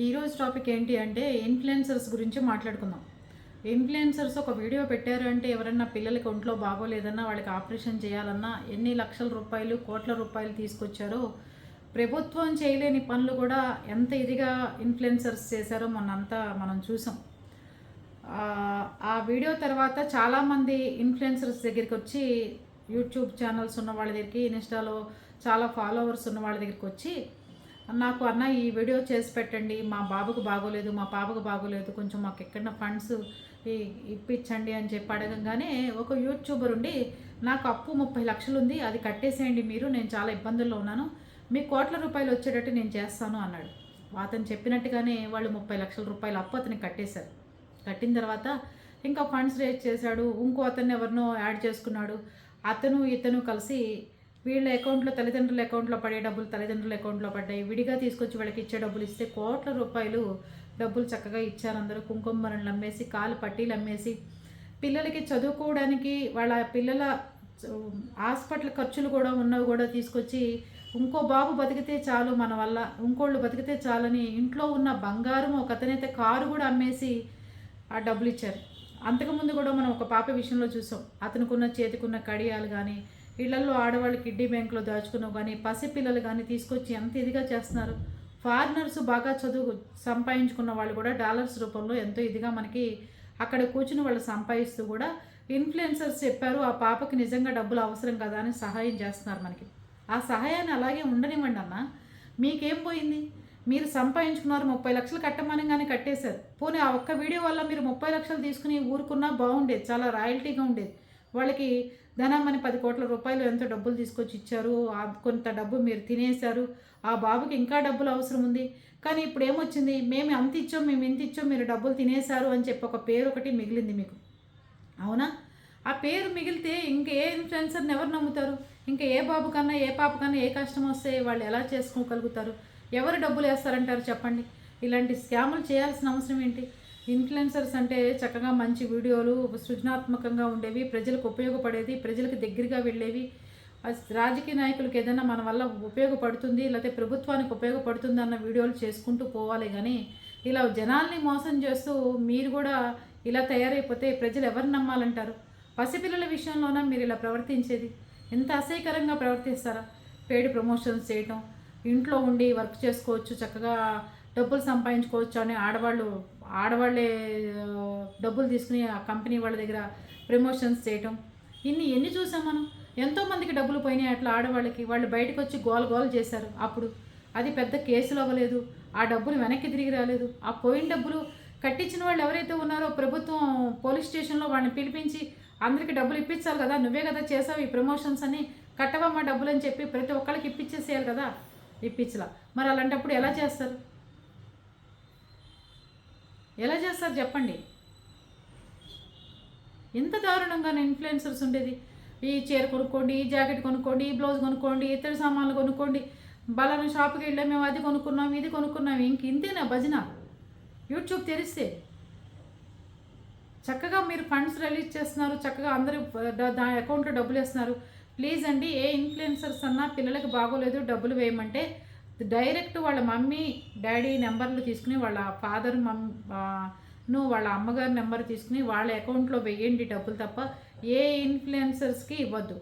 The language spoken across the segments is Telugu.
ఈరోజు టాపిక్ ఏంటి అంటే ఇన్ఫ్లుయెన్సర్స్ గురించి మాట్లాడుకుందాం. ఇన్ఫ్లుయెన్సర్స్ ఒక వీడియో పెట్టారు అంటే ఎవరన్నా పిల్లలకి ఒంట్లో బాగోలేదన్నా, వాళ్ళకి ఆపరేషన్ చేయాలన్నా ఎన్ని లక్షల రూపాయలు, కోట్ల రూపాయలు తీసుకొచ్చారో, ప్రభుత్వం చేయలేని పనులు కూడా ఎంత ఇదిగా ఇన్ఫ్లుయెన్సర్స్ చేశారో మొన్నంతా మనం చూసాం. ఆ వీడియో తర్వాత చాలామంది ఇన్ఫ్లుయెన్సర్స్ దగ్గరికి వచ్చి, యూట్యూబ్ ఛానల్స్ ఉన్న వాళ్ళ దగ్గరికి, ఇన్స్టాలో చాలా ఫాలోవర్స్ ఉన్న వాళ్ళ దగ్గరికి వచ్చి, నాకు అన్న ఈ వీడియో చేసి పెట్టండి, మా బాబుకు బాగోలేదు, మా పాపకు బాగోలేదు, కొంచెం మాకు ఎక్కడన్నా ఫండ్స్ ఇప్పించండి అని చెప్పి అడగంగానే ఒక యూట్యూబర్ ఉండి, నాకు అప్పు 30 లక్షలు ఉంది, అది కట్టేసేయండి మీరు, నేను చాలా ఇబ్బందుల్లో ఉన్నాను, మీ కోట్ల రూపాయలు వచ్చేటట్టు నేను చేస్తాను అన్నాడు. అతను చెప్పినట్టుగానే వాళ్ళు 30 లక్షల రూపాయలు అప్పు అతనికి కట్టేశారు. కట్టిన తర్వాత ఇంకా ఫండ్స్ రేజ్ చేశాడు, ఇంకో అతన్ని ఎవరినో యాడ్ చేసుకున్నాడు. అతను ఇతను కలిసి వీళ్ళ అకౌంట్లో, తల్లిదండ్రుల అకౌంట్లో పడే డబ్బులు తల్లిదండ్రుల అకౌంట్లో పడ్డాయి. విడిగా తీసుకొచ్చి వాళ్ళకి ఇచ్చే డబ్బులు ఇస్తే కోట్ల రూపాయలు డబ్బులు చక్కగా ఇచ్చారు. అందరూ కుంకుమరణలు అమ్మేసి, కాలు పట్టీలు అమ్మేసి, పిల్లలకి చదువుకోవడానికి వాళ్ళ పిల్లల హాస్పిటల్ ఖర్చులు కూడా ఉన్నవి కూడా తీసుకొచ్చి, ఇంకో బాబు బతికితే చాలు మన వల్ల, ఇంకోళ్ళు బతికితే చాలని ఇంట్లో ఉన్న బంగారం, ఒక అతనైతే కారు కూడా అమ్మేసి ఆ డబ్బులు ఇచ్చారు. అంతకుముందు కూడా మనం ఒక పాప విషయంలో చూసాం. అతనుకున్న చేతికున్న కడియాలు కానీ, ఇళ్లలో ఆడవాళ్ళు కిడ్నీ బ్యాంకులో దాచుకున్నావు కానీ, పసిపిల్లలు కానీ తీసుకొచ్చి ఎంత ఇదిగా చేస్తున్నారు. ఫారినర్స్ బాగా చదువు సంపాదించుకున్న వాళ్ళు కూడా డాలర్స్ రూపంలో ఎంతో ఇదిగా మనకి అక్కడ కూర్చుని వాళ్ళు సంపాదిస్తూ కూడా ఇన్ఫ్లుయెన్సర్స్ చెప్పారు ఆ పాపకి నిజంగా డబ్బులు అవసరం కదా అని సహాయం చేస్తున్నారు మనకి. ఆ సహాయాన్ని అలాగే ఉండనివ్వండి అన్న. మీకేం పోయింది? మీరు సంపాదించుకున్నారు, 30 లక్షలు కట్టమనగానే కట్టేశారు. పోనీ ఆ ఒక్క వీడియో వల్ల మీరు 30 లక్షలు తీసుకుని ఊరుకున్నా బాగుండేది, చాలా రాయల్టీగా ఉండేది. వాళ్ళకి ధనమ్మని 10 కోట్ల రూపాయలు ఎంతో డబ్బులు తీసుకొచ్చి ఇచ్చారు, కొంత డబ్బు మీరు తినేశారు, ఆ బాబుకి ఇంకా డబ్బులు అవసరం ఉంది. కానీ ఇప్పుడు ఏమొచ్చింది, మేము అంత ఇచ్చాం, మేము ఇంత ఇచ్చాం, మీరు డబ్బులు తినేశారు అని చెప్పి ఒక పేరు ఒకటి మిగిలింది మీకు. అవునా? ఆ పేరు మిగిలితే ఇంక ఏ ఇన్ఫ్లుయెన్సర్ని ఎవరు నమ్ముతారు? ఇంకా ఏ బాబు కన్నా, ఏ పాప కన్నా ఏ కష్టం వస్తే వాళ్ళు ఎలా చేసుకోగలుగుతారు? ఎవరు డబ్బులు వేస్తారంటారు చెప్పండి? ఇలాంటి స్కాములు చేయాల్సిన అవసరం ఏంటి? ఇన్ఫ్లుయెన్సర్స్ అంటే చక్కగా మంచి వీడియోలు, సృజనాత్మకంగా ఉండేవి, ప్రజలకు ఉపయోగపడేది, ప్రజలకు దగ్గరగా వెళ్ళేవి, రాజకీయ నాయకులకు ఏదైనా మన వల్ల ఉపయోగపడుతుంది, లేకపోతే ప్రభుత్వానికి ఉపయోగపడుతుంది అన్న వీడియోలు చేసుకుంటూ పోవాలి. కానీ ఇలా జనాల్ని మోసం చేస్తూ మీరు కూడా ఇలా తయారైపోతే ప్రజలు ఎవరు నమ్మాలంటారు? పసిపిల్లల విషయంలోన మీరు ఇలా ప్రవర్తించేది? ఎంత అసహ్యకరంగా ప్రవర్తిస్తారా? పేడ్ ప్రమోషన్స్ చేయటం, ఇంట్లో ఉండి వర్క్ చేసుకోవచ్చు, చక్కగా డబ్బులు సంపాదించుకోవచ్చు అని ఆడవాళ్ళే డబ్బులు తీసుకుని ఆ కంపెనీ వాళ్ళ దగ్గర ప్రమోషన్స్ చేయటం, ఎన్ని చూసాం మనం. ఎంతోమందికి డబ్బులు పోయినాయి అట్లా ఆడవాళ్ళకి. వాళ్ళు బయటకు వచ్చి గోల చేశారు. అప్పుడు అది పెద్ద కేసులు అవ్వలేదు, ఆ డబ్బులు వెనక్కి తిరిగి రాలేదు. ఆ పోయిన డబ్బులు కట్టించిన వాళ్ళు ఎవరైతే ఉన్నారో ప్రభుత్వం పోలీస్ స్టేషన్లో వాళ్ళని పిలిపించి అందరికీ డబ్బులు ఇప్పించాలి కదా, నువ్వే కదా చేసావు ఈ ప్రమోషన్స్ అని, కట్టవమ్మా డబ్బులు అని చెప్పి ప్రతి ఒక్కరికి ఇప్పించేసేయాలి కదా. ఇప్పించలా. మరి అలాంటప్పుడు ఎలా చేస్తారు? ఎలా చేస్తారు చెప్పండి? ఎంత దారుణంగా ఇన్ఫ్లుయెన్సర్స్ ఉండేది. ఈ చీర కొనుక్కోండి, ఈ జాకెట్ కొనుక్కోండి, ఈ బ్లౌజ్ కొనుక్కోండి, ఇతర సామాన్లు కొనుక్కోండి, బలానా షాప్కి వెళ్ళాం, మేము అది కొనుక్కున్నాం, ఇది కొనుక్కున్నాం. ఇంతేనా భజన? యూట్యూబ్ తెరిస్తే చక్కగా మీరు ఫండ్స్ రిలీజ్ చేస్తున్నారు, చక్కగా అందరూ అకౌంట్లో డబ్బులు వేస్తున్నారు. ప్లీజ్ అండి, ఏ ఇన్ఫ్లుయెన్సర్స్ అన్నా పిల్లలకి బాగోలేదు డబ్బులు వేయమంటే డైరెక్ట్ వాళ్ళ మమ్మీ డాడీ నెంబర్లు తీసుకుని, వాళ్ళ ఫాదర్ వాళ్ళ అమ్మగారి నెంబర్ తీసుకుని వాళ్ళ అకౌంట్లో వెయ్యండి డబ్బులు తప్ప ఏ ఇన్ఫ్లుయెన్సర్స్కి ఇవ్వద్దు.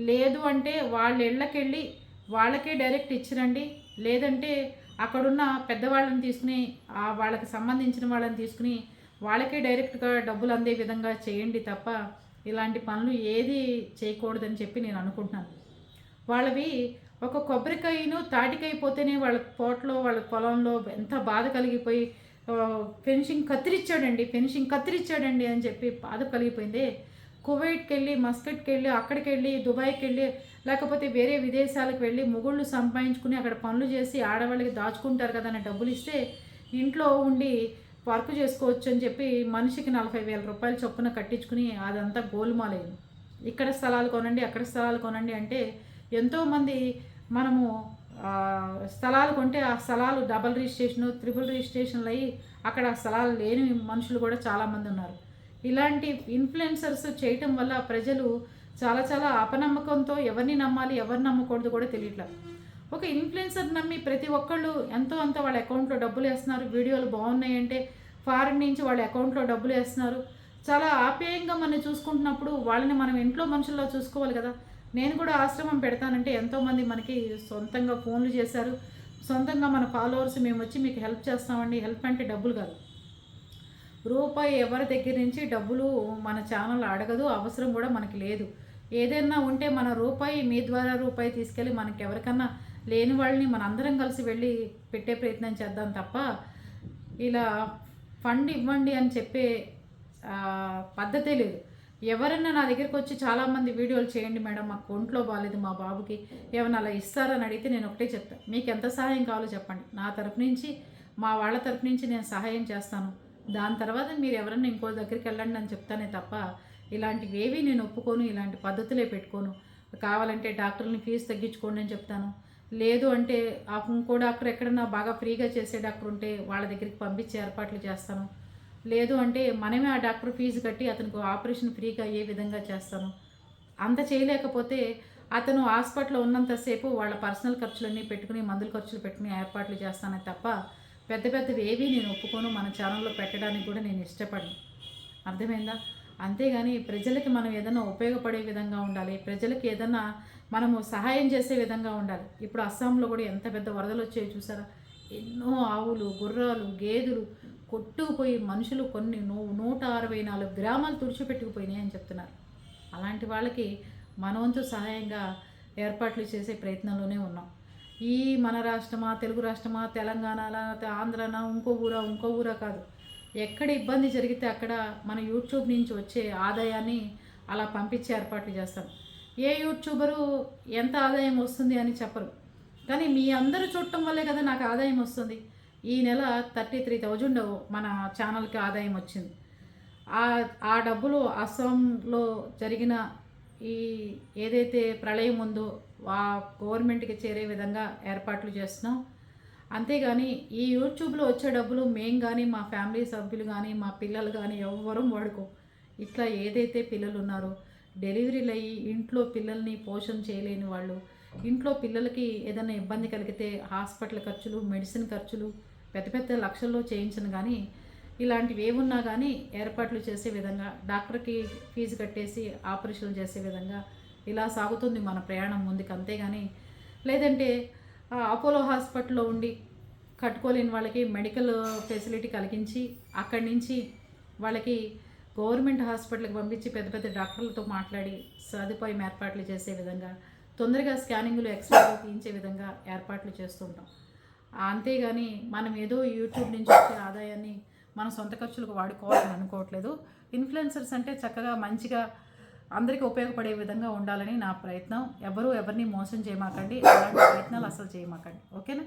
లేదు అంటే వాళ్ళ ఇళ్ళకెళ్ళి వాళ్ళకే డైరెక్ట్ ఇచ్చిరండి. లేదంటే అక్కడున్న పెద్దవాళ్ళని తీసుకుని, వాళ్ళకి సంబంధించిన వాళ్ళని తీసుకుని వాళ్ళకే డైరెక్ట్గా డబ్బులు అందే విధంగా చేయండి తప్ప ఇలాంటి పనులు ఏది చేయకూడదని చెప్పి నేను అనుకుంటున్నాను. వాళ్ళవి ఒక కొబ్బరికాయను తాటికాయ పోతేనే వాళ్ళ తోటలో, వాళ్ళ పొలంలో ఎంత బాధ కలిగిపోయి ఫెన్షింగ్ కత్తిరించాడండి అని చెప్పి బాధ కలిగిపోయింది. కువైట్కి వెళ్ళి, మస్కట్కి వెళ్ళి, అక్కడికి వెళ్ళి, దుబాయ్కి వెళ్ళి, లేకపోతే వేరే విదేశాలకు వెళ్ళి మొగుళ్ళు సంపాదించుకుని అక్కడ పనులు చేసి ఆడవాళ్ళకి దాచుకుంటారు కదా అని డబ్బులు ఇస్తే ఇంట్లో ఉండి వర్క్ చేసుకోవచ్చు అని చెప్పి మనిషికి 40,000 రూపాయలు చొప్పున కట్టించుకుని అదంతా గోలుమాలేదు. ఇక్కడ స్థలాలు కొనండి, అక్కడ స్థలాలు కొనండి అంటే ఎంతోమంది మనము స్థలాలు కొంటే ఆ స్థలాలు డబల్ రిజిస్ట్రేషను, త్రిబుల్ రిజిస్ట్రేషన్లు అయ్యి అక్కడ స్థలాలు లేని మనుషులు కూడా చాలామంది ఉన్నారు. ఇలాంటి ఇన్ఫ్లుయెన్సర్స్ చేయటం వల్ల ప్రజలు చాలా చాలా అపనమ్మకంతో ఎవరిని నమ్మాలి, ఎవరిని నమ్మకూడదు కూడా తెలియట్లేదు. ఒక ఇన్ఫ్లుయెన్సర్ నమ్మి ప్రతి ఒక్కళ్ళు ఎంతో అంత వాళ్ళ అకౌంట్లో డబ్బులు వేస్తున్నారు. వీడియోలు బాగున్నాయంటే ఫారెన్ నుంచి వాళ్ళ అకౌంట్లో డబ్బులు వేస్తున్నారు. చాలా ఆప్యాయంగా మనం చూసుకుంటున్నప్పుడు వాళ్ళని మనం ఇంట్లో మనుషుల్లో చూసుకోవాలి కదా. నేను కూడా ఆశ్రమం పెడతానంటే ఎంతోమంది మనకి సొంతంగా ఫోన్లు చేశారు. సొంతంగా మన ఫాలోవర్స్ మేము వచ్చి మీకు హెల్ప్ చేస్తామండి. హెల్ప్ అంటే డబ్బులు కాదు, రూపాయి ఎవరి దగ్గర నుంచి డబ్బులు మన ఛానల్ అడగదు, అవసరం కూడా మనకి లేదు. ఏదైనా ఉంటే మన రూపాయి మీ ద్వారా రూపాయి తీసుకెళ్ళి మనకి ఎవరికన్నా లేని వాళ్ళని మన అందరం కలిసి వెళ్ళి పెట్టే ప్రయత్నం చేద్దాం తప్ప ఇలా ఫండ్ ఇవ్వండి అని చెప్పే పద్ధతే లేదు. ఎవరన్నా నా దగ్గరికి వచ్చి చాలామంది వీడియోలు చేయండి మేడం, మాకు ఒంట్లో బాగాలేదు, మా బాబుకి ఏమైనా అలా ఇస్తారని అడిగితే నేను ఒకటే చెప్తాను, మీకు ఎంత సహాయం కావాలో చెప్పండి, నా తరపు నుంచి మా వాళ్ళ తరపు నుంచి నేను సహాయం చేస్తాను. దాని తర్వాత మీరు ఎవరన్నా ఇంకో దగ్గరికి వెళ్ళండి అని చెప్తానే తప్ప ఇలాంటివి ఏవి నేను ఒప్పుకోను, ఇలాంటి పద్ధతులే పెట్టుకోను. కావాలంటే డాక్టర్ని ఫీజు తగ్గించుకోండి అని చెప్తాను. లేదు అంటే ఇంకో డాక్టర్ ఎక్కడన్నా బాగా ఫ్రీగా చేసే డాక్టర్ ఉంటే వాళ్ళ దగ్గరికి పంపించే ఏర్పాట్లు చేస్తాను. లేదు అంటే మనమే ఆ డాక్టర్ ఫీజు కట్టి అతనికి ఆపరేషన్ ఫ్రీగా అయ్యే విధంగా చేస్తాను. అంత చేయలేకపోతే అతను హాస్పిటల్లో ఉన్నంతసేపు వాళ్ళ పర్సనల్ ఖర్చులన్నీ పెట్టుకుని, మందుల ఖర్చులు పెట్టుకుని ఏర్పాట్లు చేస్తానే తప్ప పెద్ద పెద్దవి ఏవి నేను ఒప్పుకోను. మన ఛానల్లో పెట్టడానికి కూడా నేను ఇష్టపడను. అర్థమైందా? అంతేగాని ప్రజలకి మనం ఏదైనా ఉపయోగపడే విధంగా ఉండాలి, ప్రజలకి ఏదైనా మనము సహాయం చేసే విధంగా ఉండాలి. ఇప్పుడు అస్సాంలో కూడా ఎంత పెద్ద వరదలు వచ్చాయో చూసారా? ఎన్నో ఆవులు, గుర్రాలు, గేదెలు కొట్టుకుపోయి మనుషులు కొన్ని 164 గ్రామాలు తుడిచిపెట్టుకుపోయినాయి అని చెప్తున్నారు. అలాంటి వాళ్ళకి మన వంతు సహాయంగా ఏర్పాట్లు చేసే ప్రయత్నంలోనే ఉన్నాం. ఈ మన రాష్ట్రమా, తెలుగు రాష్ట్రమా, తెలంగాణ, ఆంధ్రనా, ఇంకో ఊరా కాదు, ఎక్కడ ఇబ్బంది జరిగితే అక్కడ మన యూట్యూబ్ నుంచి వచ్చే ఆదాయాన్ని అలా పంపించే ఏర్పాట్లు చేస్తాం. ఏ యూట్యూబరు ఎంత ఆదాయం వస్తుంది అని చెప్పరు, కానీ మీ అందరూ చూడటం వల్లే కదా నాకు ఆదాయం వస్తుంది. ఈ నెల 33,000 మన ఛానల్కి ఆదాయం వచ్చింది. ఆ డబ్బులు అస్సాంలో జరిగిన ఈ ఏదైతే ప్రళయం ఉందో ఆ గవర్నమెంట్కి చేరే విధంగా ఏర్పాట్లు చేస్తున్నాం. అంతేగాని ఈ యూట్యూబ్లో వచ్చే డబ్బులు మేము కానీ, మా ఫ్యామిలీ సభ్యులు కానీ, మా పిల్లలు కానీ ఎవ్వరూ వాడుకో. ఇట్లా ఏదైతే పిల్లలు ఉన్నారో డెలివరీలు అయ్యి ఇంట్లో పిల్లల్ని పోషణ చేయలేని వాళ్ళు, ఇంట్లో పిల్లలకి ఏదైనా ఇబ్బంది కలిగితే హాస్పిటల్ ఖర్చులు, మెడిసిన్ ఖర్చులు పెద్ద పెద్ద లక్షల్లో చేయించను. కానీ ఇలాంటివి ఏమున్నా కానీ ఏర్పాట్లు చేసే విధంగా, డాక్టర్కి ఫీజు కట్టేసి ఆపరేషన్లు చేసే విధంగా ఇలా సాగుతుంది మన ప్రయాణం ముందుకు. అంతేగాని లేదంటే అపోలో హాస్పిటల్లో ఉండి కట్టుకోలేని వాళ్ళకి మెడికల్ ఫెసిలిటీ కలిగించి అక్కడి నుంచి వాళ్ళకి గవర్నమెంట్ హాస్పిటల్కి పంపించి పెద్ద పెద్ద డాక్టర్లతో మాట్లాడి సదుపాయం ఏర్పాట్లు చేసే విధంగా, తొందరగా స్కానింగ్లు, ఎక్స్రేలు తీయించే విధంగా ఏర్పాట్లు చేస్తుంటాం. అంతేగాని మనం ఏదో యూట్యూబ్ నుంచి వచ్చే ఆదాయాన్ని మన సొంత ఖర్చులకు వాడుకోవాలని అనుకోవట్లేదు. ఇన్ఫ్లుయెన్సర్స్ అంటే చక్కగా మంచిగా అందరికీ ఉపయోగపడే విధంగా ఉండాలని నా ప్రయత్నం. ఎవరిని మోసం చేయమాకండి, అలాంటి ప్రయత్నాలు అసలు చేయమాకండి. ఓకేనా?